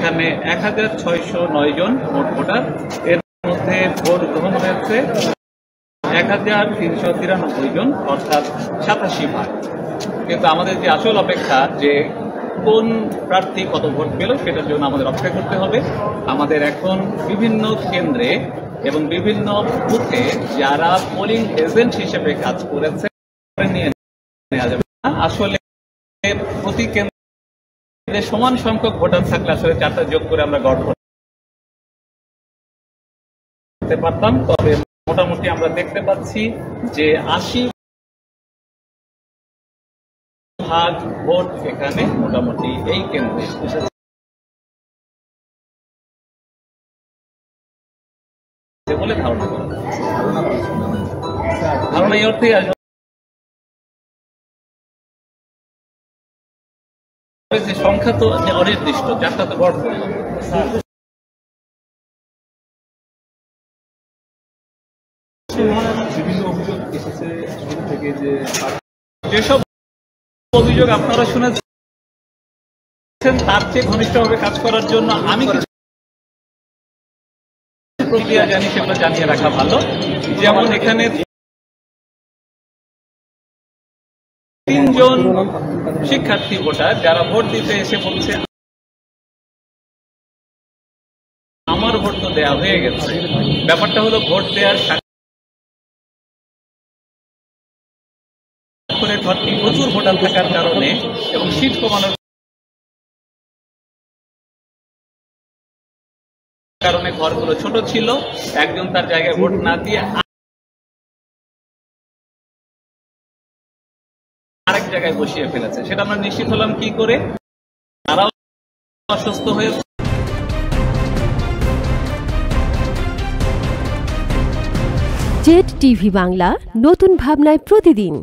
সেখানে 1609 জন মোট ভোটার, এর মধ্যে ভোট গ্রহণ হয়েছে 1393 জন, অর্থাৎ 87%। কিন্তু আমাদের যে আসল অপেক্ষা যে কোন প্রার্থী কত ভোট পেল সেটার জন্য আমাদের অপেক্ষা করতে হবে। আমাদের এখন বিভিন্ন কেন্দ্রে এবং বিভিন্ন বুথে যারা পোলিং এজেন্ট হিসেবে কাজ করেছে নিয়ে নেওয়া যাবে না। আসলে প্রতি কেন্দ্রে সমান সংখ্যক ভোটার থাকলে আসলে 4টা যোগ করে আমরা গড় করতে পারতাম। তবে মোটামুটি আমরা দেখতে পাচ্ছি যে 80% ভোট এখানে মোটামুটি এই কেন্দ্রে বলে ধারণা এই অর্থে যে সংখ্যা তো অনির্দিষ্ট, 4টা তো গড় করলাম। বিভিন্ন অভিযোগ এসেছে শুরু থেকে, যেসব অভিযোগ আপনারা শুনেছেন তার চেয়ে ঘনিষ্ঠভাবে কাজ করার জন্য আমি প্রক্রিয়া জানি, সেগুলো জানিয়ে রাখা ভালো। যেমন এখানে 3 জন শিক্ষার্থী ভোটার যারা ভোট দিতে এসে বলছে আমার ভোট তো দেওয়া হয়ে গেছে। ব্যাপারটা হলো ভোট দেওয়ার ঘরটি প্রচুর ভোটার থাকার কারণে এবং সিট কমানোর কারণে ঘরগুলো ছোট ছিল, একজন তার জায়গায় ভোট না দিয়ে আরেক জায়গায় বসিয়ে ফেলেছে। সেটা আমরা নিশ্চিত হলাম কি করে, তারাও অসুস্থ হয়েছে। জেড টিভি বাংলা, নতুন ভাবনায় প্রতিদিন।